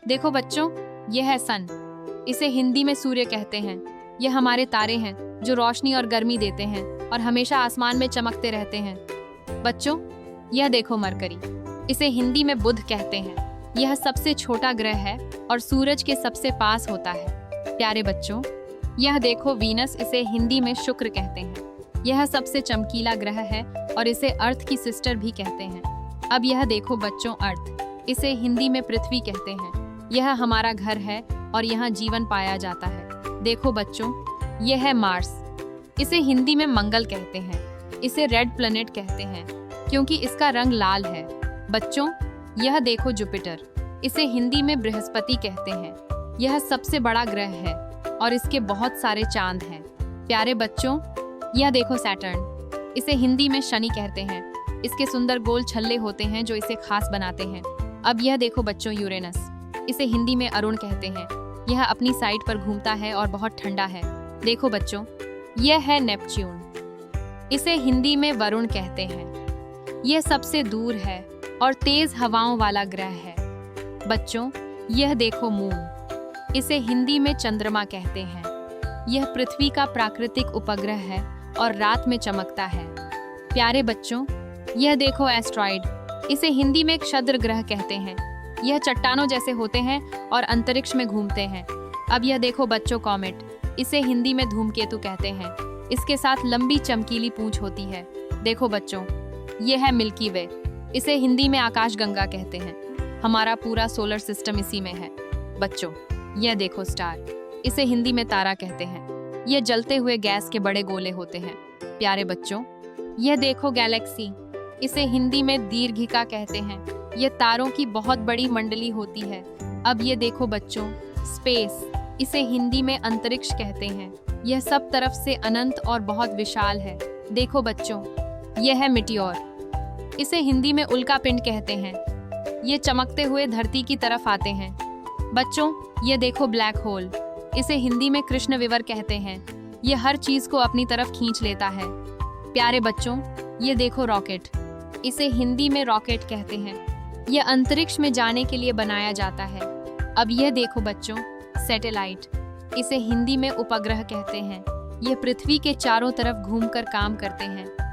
देखो बच्चों, यह है सन। इसे हिंदी में सूर्य कहते हैं। यह हमारे तारे हैं जो रोशनी और गर्मी देते हैं और हमेशा आसमान में चमकते रहते हैं। बच्चों, यह देखो मरकरी। इसे हिंदी में बुध कहते हैं। यह सबसे छोटा ग्रह है और सूरज के सबसे पास होता है। प्यारे बच्चों, यह देखो वीनस। इसे हिंदी में शुक्र कहते हैं। यह सबसे चमकीला ग्रह है और इसे अर्थ की सिस्टर भी कहते हैं। अब यह देखो बच्चों अर्थ। इसे हिंदी में पृथ्वी कहते हैं। यह हमारा घर है और यहाँ जीवन पाया जाता है। देखो बच्चों, यह है मार्स। इसे हिंदी में मंगल कहते हैं। इसे रेड प्लैनेट कहते हैं क्योंकि इसका रंग लाल है। बच्चों, यह देखो जुपिटर। इसे हिंदी में बृहस्पति कहते हैं। यह सबसे बड़ा ग्रह है और इसके बहुत सारे चांद हैं। प्यारे बच्चों, यह देखो सैटर्न। इसे हिंदी में शनि कहते हैं। इसके सुंदर गोल छल्ले होते हैं जो इसे खास बनाते हैं। अब यह देखो बच्चों यूरेनस। इसे हिंदी में अरुण कहते हैं। यह अपनी साइड पर घूमता है और बहुत ठंडा है। देखो बच्चों, यह है नेपच्यून। इसे हिंदी में वरुण कहते हैं। यह सबसे दूर है और तेज हवाओं वाला ग्रह है। बच्चों, यह देखो मून। इसे हिंदी में चंद्रमा कहते हैं। यह पृथ्वी का प्राकृतिक उपग्रह है और रात में चमकता है। प्यारे बच्चों, यह देखो एस्ट्रॉइड। इसे हिंदी में क्षुद्र ग्रह कहते हैं। यह चट्टानों जैसे होते हैं और अंतरिक्ष में घूमते हैं। अब यह देखो बच्चों कॉमेट। इसे हिंदी में धूमकेतु कहते हैं। इसके साथ लंबी चमकीली पूंछ होती है। देखो बच्चों, यह है मिल्की वे। इसे हिंदी में आकाशगंगा कहते हैं। हमारा पूरा सोलर सिस्टम इसी में है। बच्चों, यह देखो स्टार। इसे हिंदी में तारा कहते हैं। यह जलते हुए गैस के बड़े गोले होते हैं। प्यारे बच्चों, यह देखो गैलेक्सी। इसे हिंदी में दीर्घिका कहते हैं। यह तारों की बहुत बड़ी मंडली होती है। अब ये देखो बच्चों स्पेस। इसे हिंदी में अंतरिक्ष कहते हैं। यह सब तरफ से अनंत और बहुत विशाल है। देखो बच्चों, यह है मिटियोर। इसे हिंदी में उल्का पिंड कहते हैं। ये चमकते हुए धरती की तरफ आते हैं। बच्चों, ये देखो ब्लैक होल। इसे हिंदी में कृष्ण विवर कहते हैं। यह हर चीज को अपनी तरफ खींच लेता है। प्यारे बच्चों, ये देखो रॉकेट। इसे हिंदी में रॉकेट कहते हैं। यह अंतरिक्ष में जाने के लिए बनाया जाता है। अब यह देखो बच्चों सैटेलाइट। इसे हिंदी में उपग्रह कहते हैं। यह पृथ्वी के चारों तरफ घूमकर काम करते हैं।